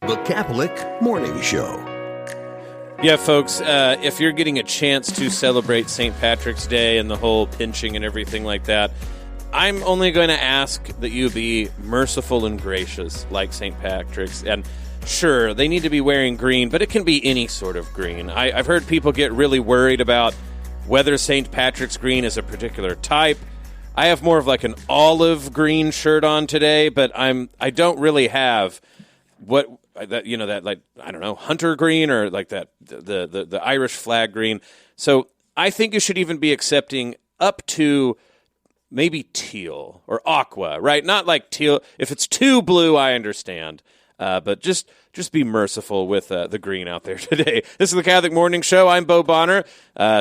The Catholic Morning Show. Yeah, folks, if you're getting a chance to celebrate St. Patrick's Day and the whole pinching and everything like that, I'm only going to ask that you be merciful and gracious like St. Patrick's. And sure, they need to be wearing green, but it can be any sort of green. I've heard people get really worried about whether St. Patrick's green is a particular type. I have more of like an olive green shirt on today, but I don't really have hunter green or like that the Irish flag green. So I think you should even be accepting up to maybe teal or aqua, right? Not like teal. If it's too blue, I understand. But just be merciful with the green out there today. This is the Catholic Morning Show. I'm Bo Bonner.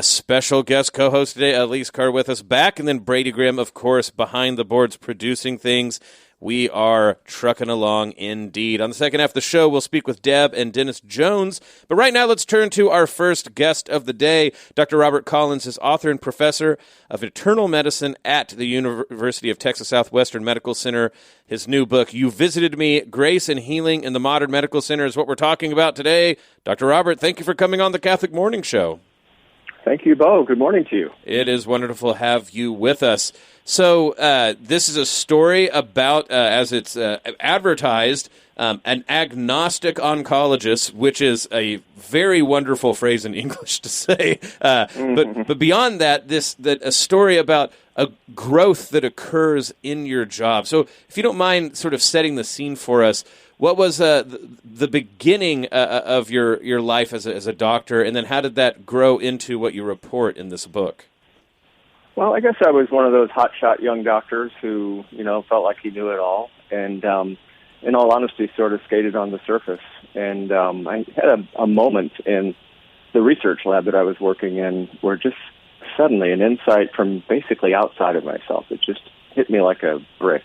Special guest co-host today, Elise Carr with us back. And then Brady Grimm, of course, behind the boards producing things. We are trucking along indeed. On the second half of the show, we'll speak with Deb and Dennis Jones. But right now, let's turn to our first guest of the day. Dr. Robert Collins is author and professor of internal medicine at the University of Texas Southwestern Medical Center. His new book, You Visited Me, Grace and Healing in the Modern Medical Center, is what we're talking about today. Dr. Robert, thank you for coming on the Catholic Morning Show. Thank you, Bo. Good morning to you. It is wonderful to have you with us. So this is a story about, as it's advertised, an agnostic oncologist, which is a very wonderful phrase in English to say. But beyond that, a story about a growth that occurs in your job. So if you don't mind sort of setting the scene for us, what was the beginning of your life as a doctor, and then how did that grow into what you report in this book? Well, I guess I was one of those hotshot young doctors who, felt like he knew it all, and in all honesty, sort of skated on the surface. And I had a moment in the research lab that I was working in where just suddenly an insight from basically outside of myself, it just hit me like a brick,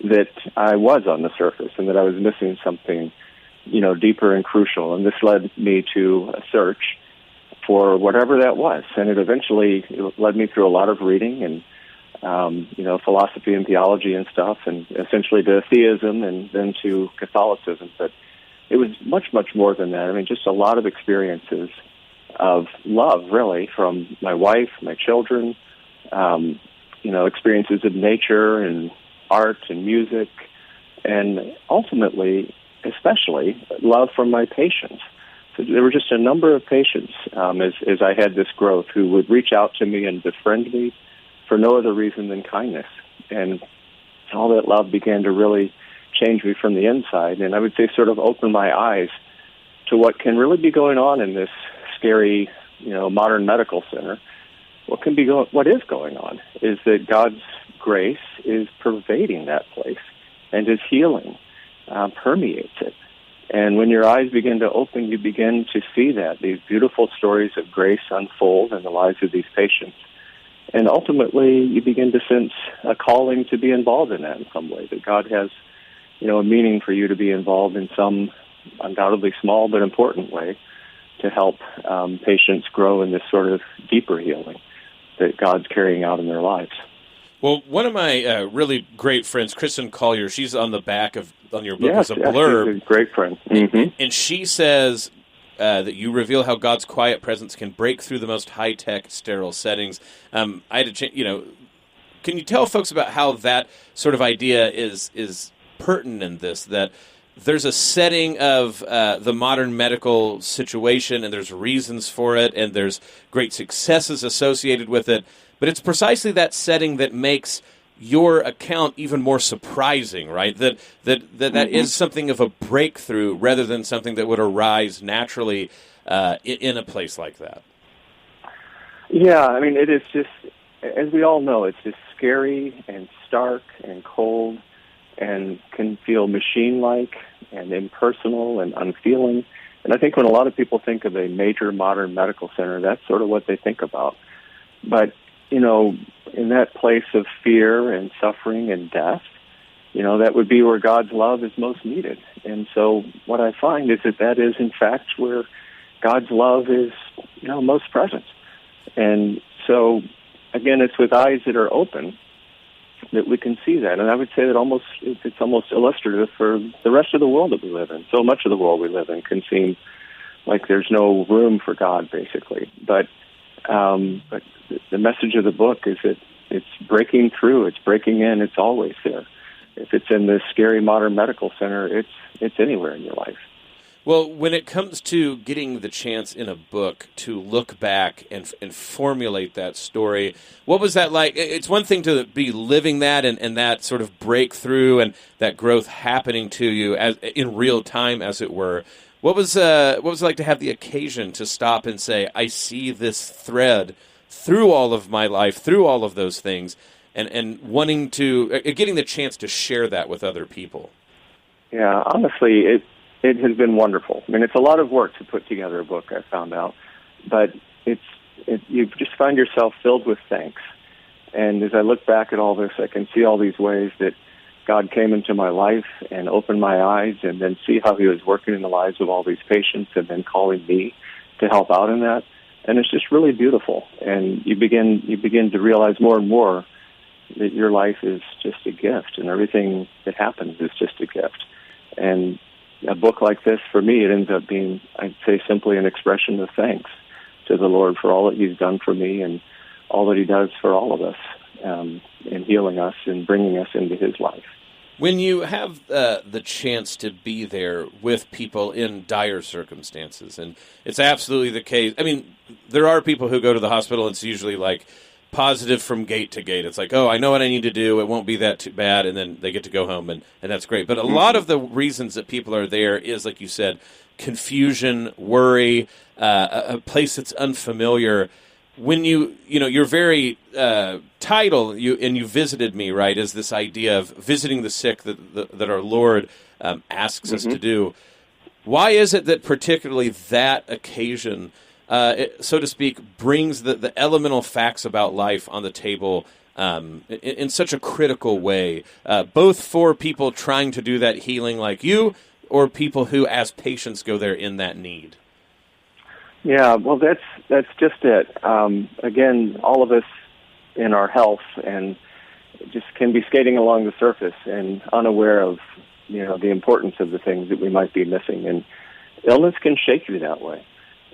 that I was on the surface and that I was missing something, deeper and crucial. And this led me to a search for whatever that was. And it eventually led me through a lot of reading and, philosophy and theology and stuff, and essentially to theism and then to Catholicism. But it was much, much more than that. I mean, just a lot of experiences of love, really, from my wife, my children, experiences of nature and art and music, and ultimately, especially, love from my patients. So there were just a number of patients as I had this growth who would reach out to me and befriend me for no other reason than kindness. And all that love began to really change me from the inside, and I would say sort of open my eyes to what can really be going on in this scary, modern medical center. What is going on is that God's grace is pervading that place, and His healing permeates it. And when your eyes begin to open, you begin to see these beautiful stories of grace unfold in the lives of these patients. And ultimately, you begin to sense a calling to be involved in that in some way, that God has, a meaning for you to be involved in some undoubtedly small but important way to help patients grow in this sort of deeper healing that God's carrying out in their lives. Well, one of my really great friends, Kristen Collier, she's on the back on your book as a blurb. She's a great friend. Mm-hmm. And she says that you reveal how God's quiet presence can break through the most high-tech, sterile settings. I had to, can you tell folks about how that sort of idea is pertinent in this, that there's a setting of the modern medical situation, and there's reasons for it, and there's great successes associated with it, but it's precisely that setting that makes your account even more surprising, right? That is something of a breakthrough rather than something that would arise naturally in a place like that. Yeah, I mean, it is just, as we all know, it's just scary and stark and cold and can feel machine-like and impersonal and unfeeling. And I think when a lot of people think of a major modern medical center, that's sort of what they think about. But in that place of fear and suffering and death, that would be where God's love is most needed. And so what I find is that is, in fact, where God's love is, most present. And so, again, it's with eyes that are open that we can see that. And I would say that it's almost illustrative for the rest of the world that we live in. So much of the world we live in can seem like there's no room for God, basically. But the message of the book is that it's breaking through, it's breaking in, it's always there. If it's in this scary modern medical center, it's anywhere in your life. Well, when it comes to getting the chance in a book to look back and formulate that story, what was that like? It's one thing to be living that and that sort of breakthrough and that growth happening to you as in real time, as it were. What was it like to have the occasion to stop and say, I see this thread through all of my life, through all of those things, and wanting to, getting the chance to share that with other people? Yeah, honestly, it has been wonderful. I mean, it's a lot of work to put together a book, I found out, but you just find yourself filled with thanks. And as I look back at all this, I can see all these ways that God came into my life and opened my eyes, and then see how he was working in the lives of all these patients and then calling me to help out in that. And it's just really beautiful. And you begin to realize more and more that your life is just a gift, and everything that happens is just a gift. And a book like this, for me, it ends up being, I'd say, simply an expression of thanks to the Lord for all that he's done for me and all that he does for all of us in healing us and bringing us into his life. When you have the chance to be there with people in dire circumstances, and it's absolutely the case. I mean, there are people who go to the hospital, and it's usually like positive from gate to gate. It's like, oh, I know what I need to do. It won't be that too bad. And then they get to go home, and that's great. But a lot of the reasons that people are there is, like you said, confusion, worry, a place that's unfamiliar. When your very title, you visited me, right, is this idea of visiting the sick that our Lord asks us to do. Why is it that particularly that occasion, so to speak, brings the elemental facts about life on the table in such a critical way, both for people trying to do that healing like you, or people who, as patients, go there in that need? Yeah, well, that's just it. Again, all of us in our health and just can be skating along the surface and unaware of, the importance of the things that we might be missing. And illness can shake you that way.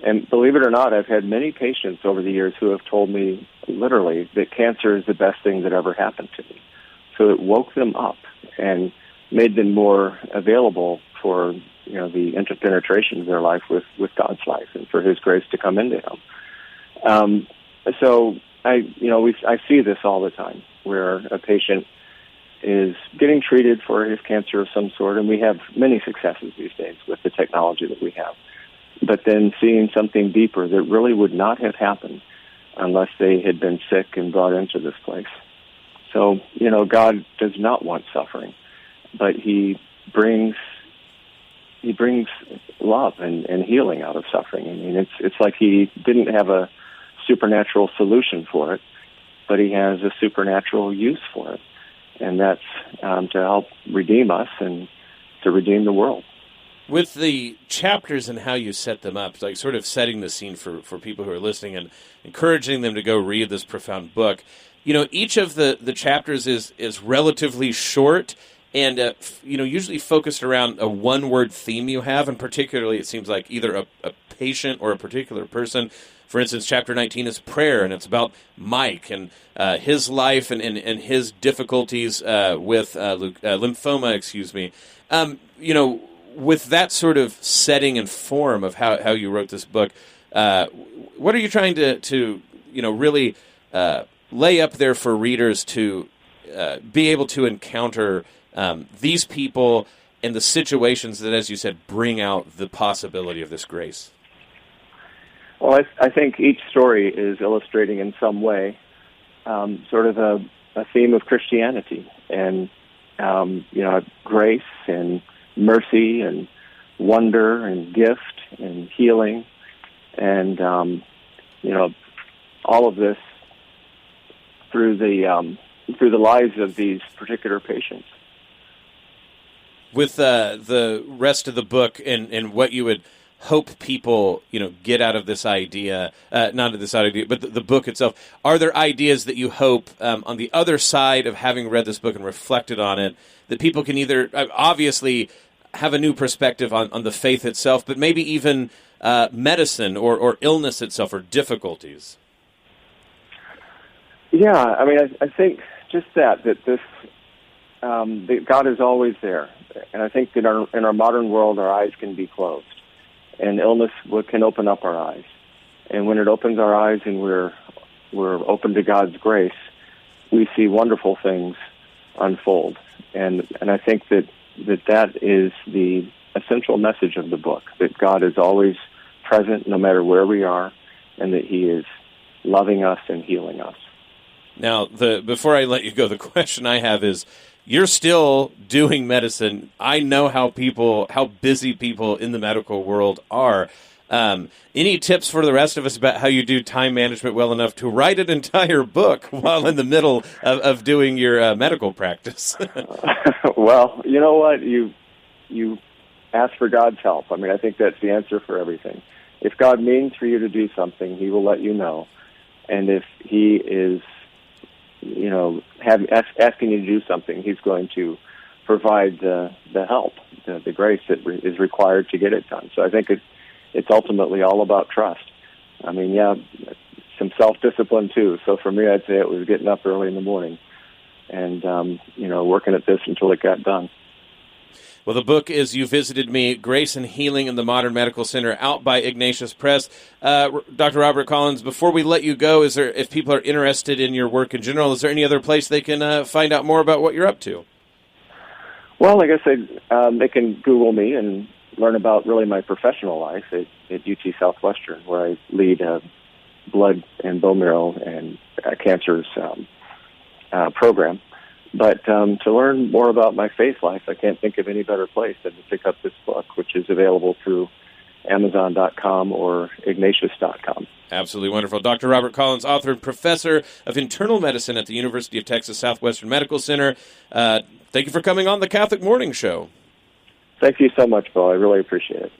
And believe it or not, I've had many patients over the years who have told me literally that cancer is the best thing that ever happened to me. So it woke them up and made them more available for the interpenetration of their life with God's life and for his grace to come into them. So I see this all the time where a patient is getting treated for his cancer of some sort, and we have many successes these days with the technology that we have, but then seeing something deeper that really would not have happened unless they had been sick and brought into this place. So, God does not want suffering, but he brings love and healing out of suffering. I mean, it's like he didn't have a supernatural solution for it, but he has a supernatural use for it, and that's to help redeem us and to redeem the world. With the chapters and how you set them up, like sort of setting the scene for people who are listening and encouraging them to go read this profound book, each of the chapters is relatively short and usually focused around a one-word theme you have, and particularly it seems like either a patient or a particular person. For instance, chapter 19 is prayer, and it's about Mike and his life and his difficulties with lymphoma, with that sort of setting and form of how you wrote this book, what are you trying to really lay up there for readers to be able to encounter these people and the situations that, as you said, bring out the possibility of this grace? Well, I think each story is illustrating in some way sort of a theme of Christianity and, grace and mercy and wonder and gift and healing and, all of this through the lives of these particular patients. With the rest of the book and what you would hope people, get out of this idea, not of this idea, but the book itself? Are there ideas that you hope on the other side of having read this book and reflected on it, that people can either obviously have a new perspective on the faith itself, but maybe even medicine or illness itself or difficulties? Yeah, I mean, I think just that this that God is always there, and I think that in our modern world, our eyes can be closed, and illness can open up our eyes, and when it opens our eyes and we're open to God's grace, we see wonderful things unfold, and I think that is the essential message of the book, that God is always present no matter where we are, and that He is loving us and healing us. Now, before I let you go, the question I have is, you're still doing medicine. I know how busy people in the medical world are. Any tips for the rest of us about how you do time management well enough to write an entire book while in the middle of doing your medical practice? Well, you know what? You ask for God's help. I mean, I think that's the answer for everything. If God means for you to do something, He will let you know. And if He is asking you to do something, He's going to provide the help, the grace that is required to get it done. So I think it's ultimately all about trust. I mean, some self-discipline too. So for me, I'd say it was getting up early in the morning and working at this until it got done. Well, the book is You Visited Me, Grace and Healing in the Modern Medical Center, out by Ignatius Press. Dr. Robert Collins, before we let you go, if people are interested in your work in general, is there any other place they can find out more about what you're up to? Well, I guess they can Google me and learn about really my professional life at UT Southwestern, where I lead a blood and bone marrow and cancers program. But to learn more about my faith life, I can't think of any better place than to pick up this book, which is available through Amazon.com or Ignatius.com. Absolutely wonderful. Dr. Robert Collins, author and professor of internal medicine at the University of Texas Southwestern Medical Center. Thank you for coming on the Catholic Morning Show. Thank you so much, Bill. I really appreciate it.